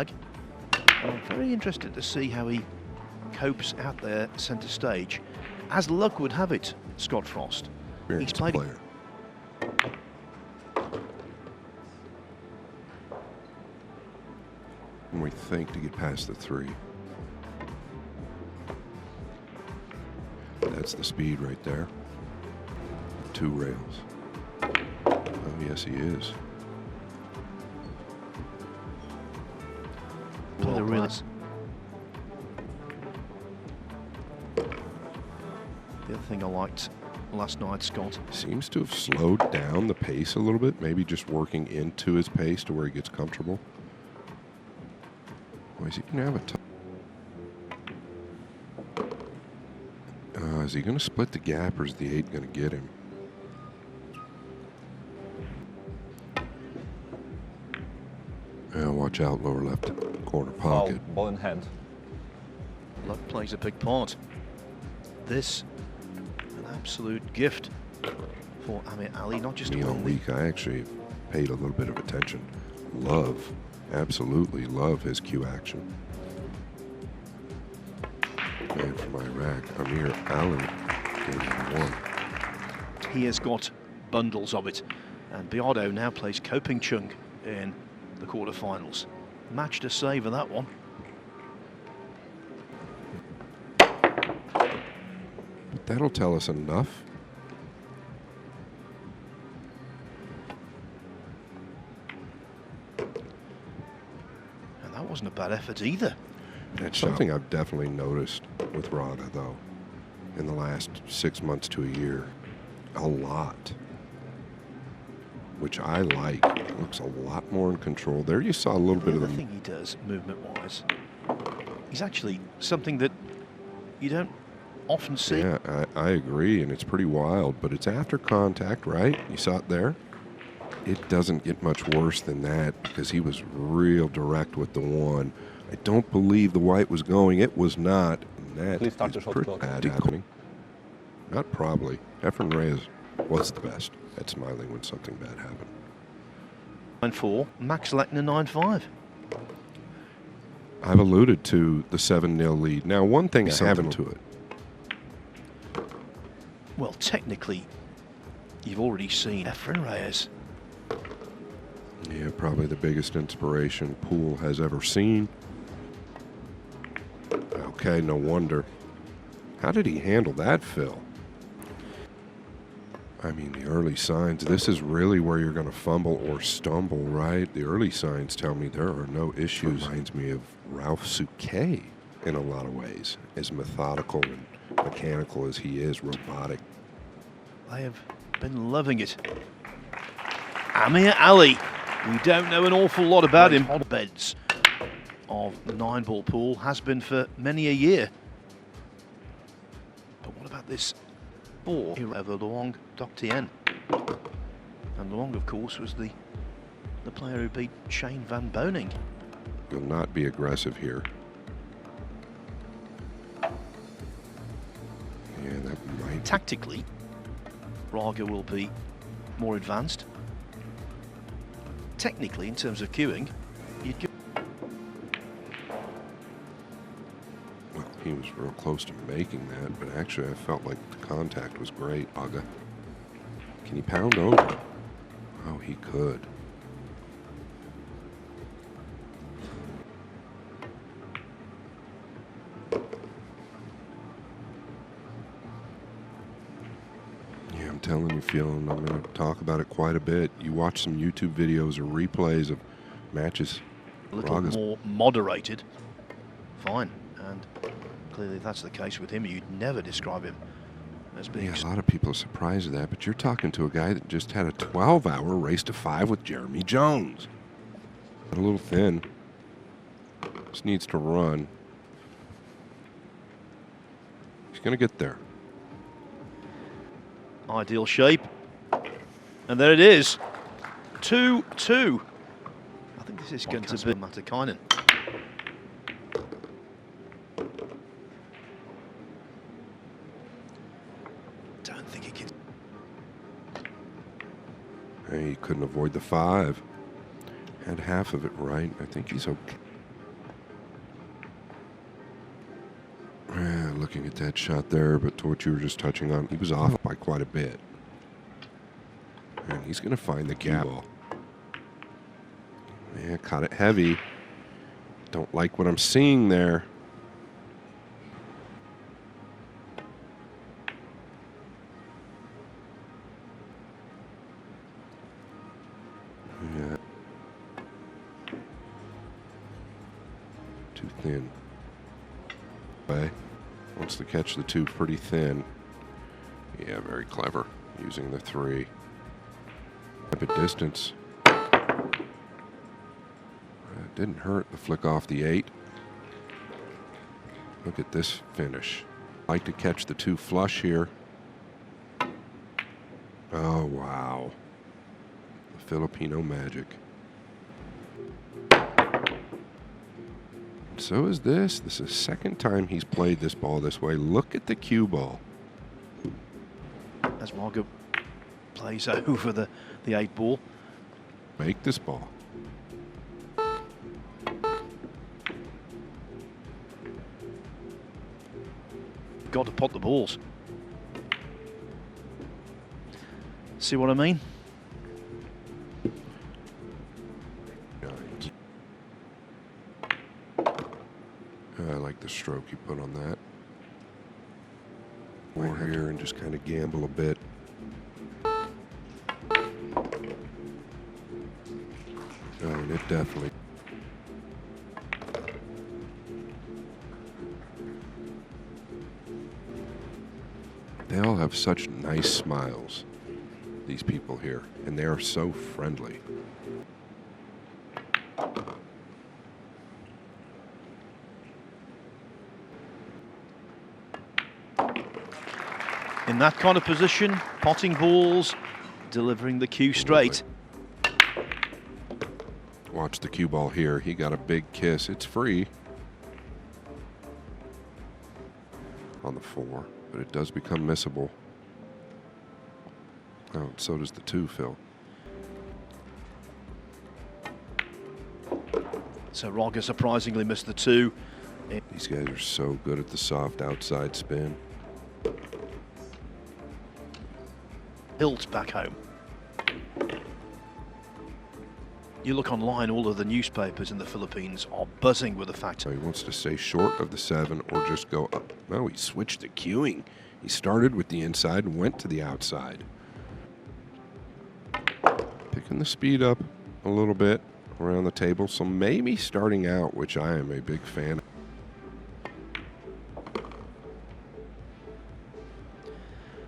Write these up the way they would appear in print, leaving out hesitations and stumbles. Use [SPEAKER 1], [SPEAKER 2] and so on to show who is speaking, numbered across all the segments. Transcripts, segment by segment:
[SPEAKER 1] I'm very interested to see how he copes out there centre stage. As luck would have it, Scott Frost, he's played
[SPEAKER 2] player. And we think to get past the 3. That's the speed right there. 2 rails. Oh, yes, he is.
[SPEAKER 1] Well, the other thing I liked last night, Scott,
[SPEAKER 2] Seems to have slowed down the pace a little bit, maybe just working into his pace to where he gets comfortable. Well, is he going to have a is he going to split the gap, or is the 8 going to get him? Watch out, lower left corner pocket.
[SPEAKER 3] Ball in hand.
[SPEAKER 1] luck plays a big part. This, an absolute gift for Ameer Ali, not just to
[SPEAKER 2] All
[SPEAKER 1] win
[SPEAKER 2] week, I actually paid a little bit of attention. Love, absolutely love his cue action. Man from Iraq, Ameer Ali, game 1.
[SPEAKER 1] He has got bundles of it, and Biardo now plays Koping Chung in the quarterfinals. Match to savour that one.
[SPEAKER 2] But that'll tell us enough.
[SPEAKER 1] And that wasn't a bad effort either.
[SPEAKER 2] That's something I've definitely noticed with Raga, though, in the last 6 months to a year. A lot. Which I like. Looks a lot more in control. There you saw a little bit of
[SPEAKER 1] the thing he does, movement-wise, is actually something that you don't often see.
[SPEAKER 2] Yeah, I agree, and it's pretty wild, but it's after contact, right? You saw it there? It doesn't get much worse than that because he was real direct with the 1. I don't believe the white was going. It was not. And that is pretty bad happening. Not probably. Efren Reyes was the best at smiling when something bad happened.
[SPEAKER 1] 9-4, Max Lechner 9-5.
[SPEAKER 2] I've alluded to the 7-0 lead. Now, one thing I haven't to it.
[SPEAKER 1] Well, technically, you've already seen Efren Reyes.
[SPEAKER 2] Yeah, probably the biggest inspiration Poole has ever seen. Okay, no wonder. How did he handle that, Phil? I mean, the early signs, this is really where you're going to fumble or stumble, right? The early signs tell me there are no issues. Reminds me of Ralph Souquet in a lot of ways, as methodical and mechanical as he is, robotic.
[SPEAKER 1] They have been loving it. Ameer Ali, we don't know an awful lot about him. Beds of the 9-ball pool has been for many a year. But what about this 4 over Luong Doc Tien? And Luong, of course, was the player who beat Shane Van Boning.
[SPEAKER 2] Will not be aggressive here. Yeah, that might.
[SPEAKER 1] Tactically, Raga will be more advanced. Technically, in terms of cueing, you'd go.
[SPEAKER 2] Well, he was real close to making that, but actually I felt like the contact was great. Raga. Can he pound over? Oh, he could. Yeah, I'm telling you, Phil, and I'm going to talk about it quite a bit. You watch some YouTube videos or replays of matches.
[SPEAKER 1] A little more moderated. Fine. And clearly if that's the case with him, you'd never describe him as being...
[SPEAKER 2] Yeah, a lot of people are surprised at that, but you're talking to a guy that just had a 12-hour race to 5 with Jeremy Jones. A little thin. Just needs to run. He's going to get there.
[SPEAKER 1] Ideal shape. And there it is. 2-2. I think this is going to be Matikainen. Don't think he can.
[SPEAKER 2] Hey, he couldn't avoid the 5. Had half of it right. I think he's okay. looking at that shot there, but to what you were just touching on, he was off by quite a bit. And he's going to find the cue ball. Yeah, caught it heavy. Don't like what I'm seeing there. Yeah. Too thin. Wants to catch the two pretty thin. Yeah, very clever. Using the three. A bit distance. Didn't hurt the flick off the 8. Look at this finish. Like to catch the two flush here. Oh, wow. The Filipino magic. So is this. This is the second time he's played this ball this way. Look at the cue ball.
[SPEAKER 1] As Raga plays over the 8 ball.
[SPEAKER 2] Make this ball.
[SPEAKER 1] Got to pot the balls. See what I mean?
[SPEAKER 2] I like the stroke you put on that. More here and just kind of gamble a bit. Oh, and it definitely. They all have such nice smiles, these people here, and they are so friendly.
[SPEAKER 1] In that kind of position, potting balls, delivering the cue straight.
[SPEAKER 2] Watch the cue ball here. He got a big kiss. It's free on the 4, but it does become missable. Oh, and so does the 2, Phil.
[SPEAKER 1] So Raga surprisingly missed the 2.
[SPEAKER 2] These guys are so good at the soft outside spin.
[SPEAKER 1] Hilt back home. You look online, all of the newspapers in the Philippines are buzzing with the fact.
[SPEAKER 2] So he wants to stay short of the 7 or just go up. No, he switched the cueing. He started with the inside and went to the outside. Picking the speed up a little bit around the table. So maybe starting out, which I am a big fan of.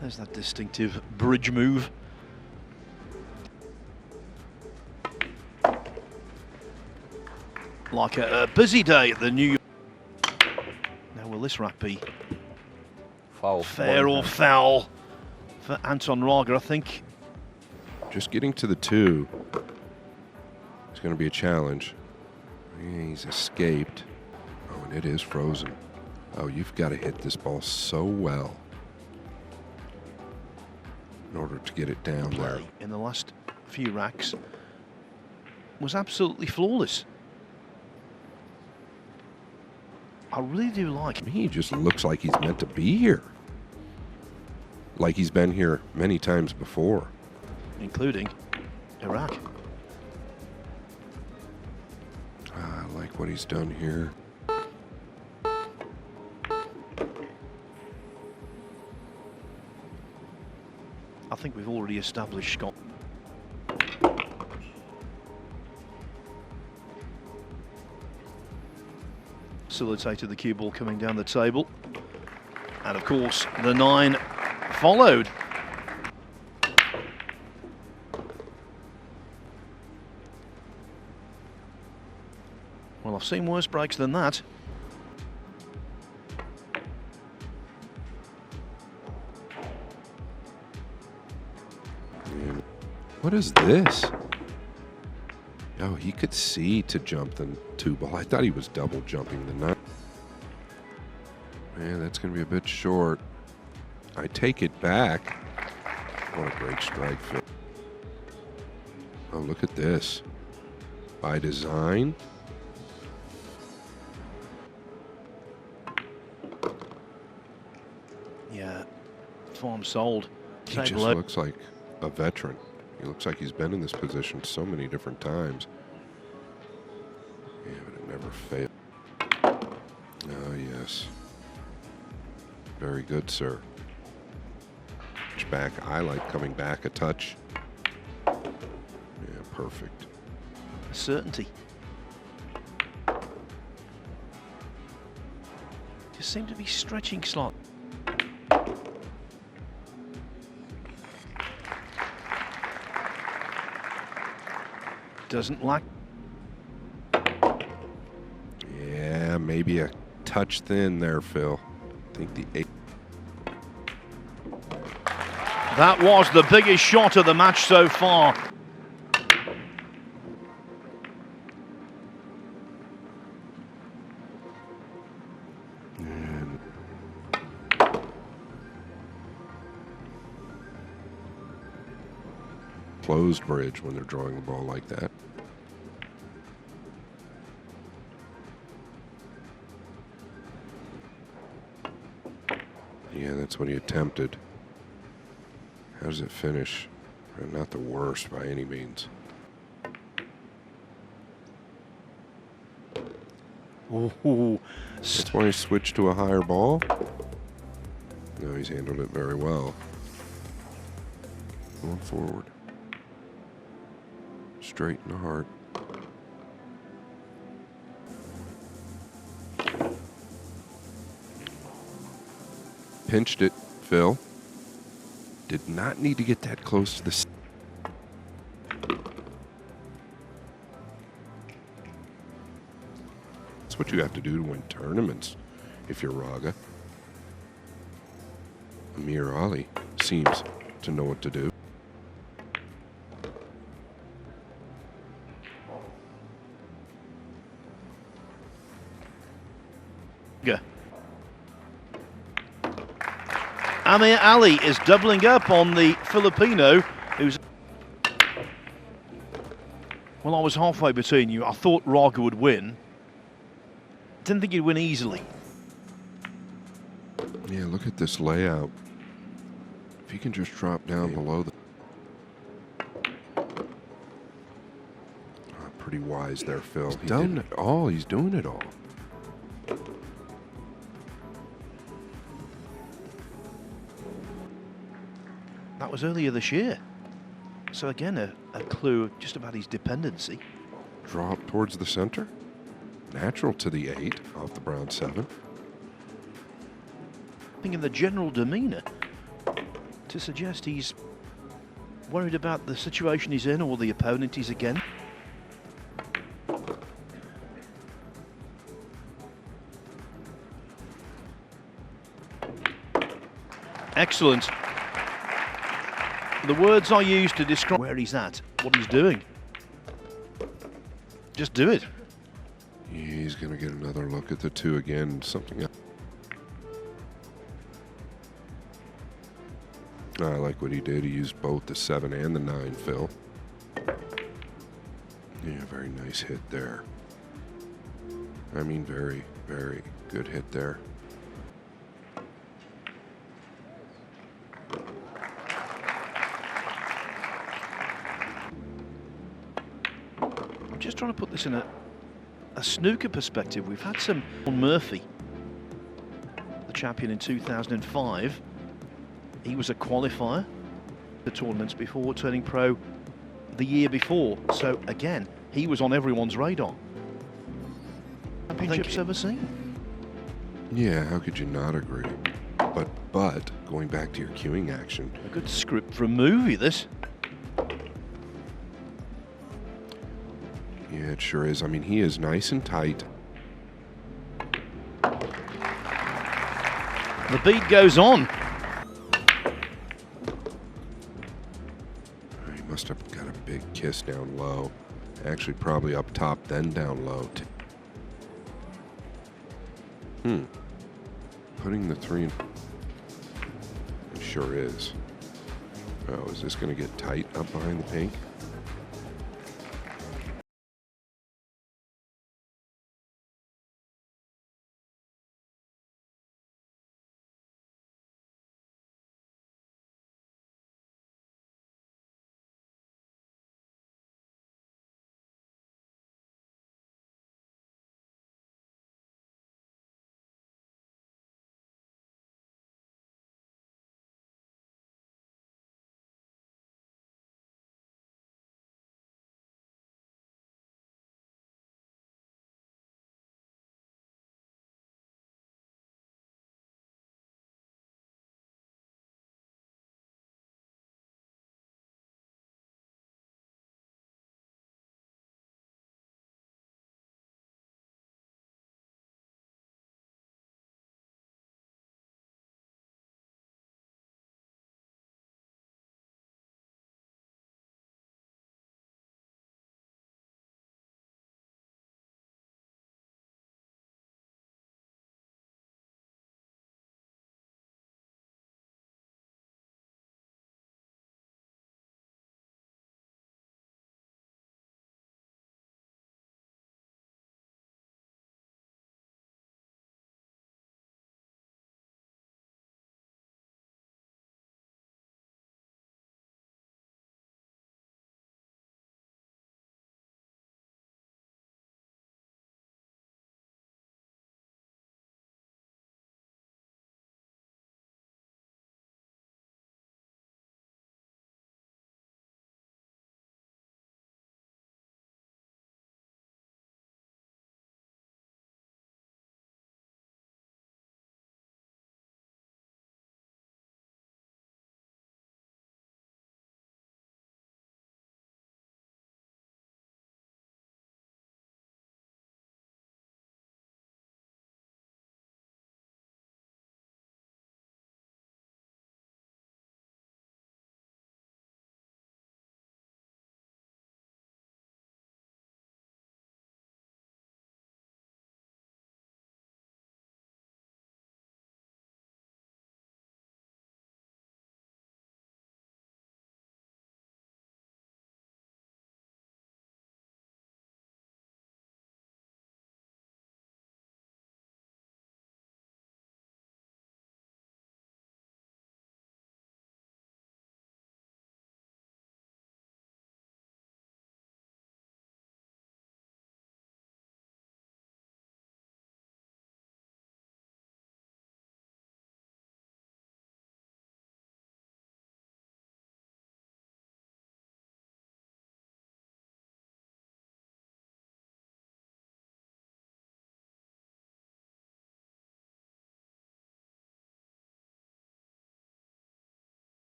[SPEAKER 1] There's that distinctive bridge move. Like a busy day at the New York. Now will this rack be
[SPEAKER 3] foul?
[SPEAKER 1] Fair or foul for Anton Raga, I think.
[SPEAKER 2] Just getting to the 2 is going to be a challenge. He's escaped. Oh, and it is frozen. Oh, you've got to hit this ball so well in order to get it down there.
[SPEAKER 1] In the last few racks was absolutely flawless. I really do like him.
[SPEAKER 2] He just looks like he's meant to be here. Like he's been here many times before.
[SPEAKER 1] Including Iraq.
[SPEAKER 2] I like what he's done here.
[SPEAKER 1] I think we've already established Scott. Facilitated the cue ball coming down the table. And of course, the 9 followed. Well, I've seen worse breaks than that.
[SPEAKER 2] What is this? Oh, he could see to jump the 2 ball. I thought he was double jumping the 9. Man, that's going to be a bit short. I take it back. What a great strike, Phil. Oh, look at this. By design.
[SPEAKER 1] Yeah, farm sold.
[SPEAKER 2] He just looks like a veteran. He looks like he's been in this position so many different times. Yeah, but it never failed. Oh, yes. Very good, sir. Back, I like coming back a touch. Yeah, perfect.
[SPEAKER 1] Certainty. Just seem to be stretching slot. Doesn't like.
[SPEAKER 2] Yeah, maybe a touch thin there, Phil. I think the 8.
[SPEAKER 1] That was the biggest shot of the match so far.
[SPEAKER 2] And closed bridge when they're drawing the ball like that. Yeah, that's what he attempted. How does it finish? Not the worst by any means.
[SPEAKER 1] Ooh.
[SPEAKER 2] That's why he switched to a higher ball. No, he's handled it very well. Going forward. Straight in the heart. Pinched it, Phil. Did not need to get that close to the. That's what you have to do to win tournaments if you're Raga. Ameer Ali seems to know what to do.
[SPEAKER 1] Ameer Ali is doubling up on the Filipino, who's... Well, I was halfway between you. I thought Raga would win. Didn't think he'd win easily.
[SPEAKER 2] Yeah, look at this layout. If you can just drop down below the... pretty wise there, Phil. He's done it all. He's doing it all.
[SPEAKER 1] That was earlier this year. So again, a clue just about his dependency.
[SPEAKER 2] Drop towards the center. Natural to the 8 off the brown 7.
[SPEAKER 1] In the general demeanour to suggest he's worried about the situation he's in or the opponent he's against. Excellent. The words I use to describe where he's at, what he's doing. Just do it.
[SPEAKER 2] He's going to get another look at the 2 again. Something else. I like what he did. He used both the 7 and the 9, Phil. Yeah, very nice hit there. I mean, very, very good hit there.
[SPEAKER 1] Just trying to put this in a snooker perspective. We've had some Murphy, the champion in 2005. He was a qualifier the tournaments before turning pro the year before. So again, he was on everyone's radar. Championships ever seen?
[SPEAKER 2] Yeah, how could you not agree? But going back to your queuing action.
[SPEAKER 1] A good script for a movie, this.
[SPEAKER 2] Yeah, it sure is. I mean, he is nice and tight.
[SPEAKER 1] The beat goes on.
[SPEAKER 2] He must have got a big kiss down low. Actually, probably up top, then down low. Putting the 3 in. It sure is. Oh, is this going to get tight up behind the pink?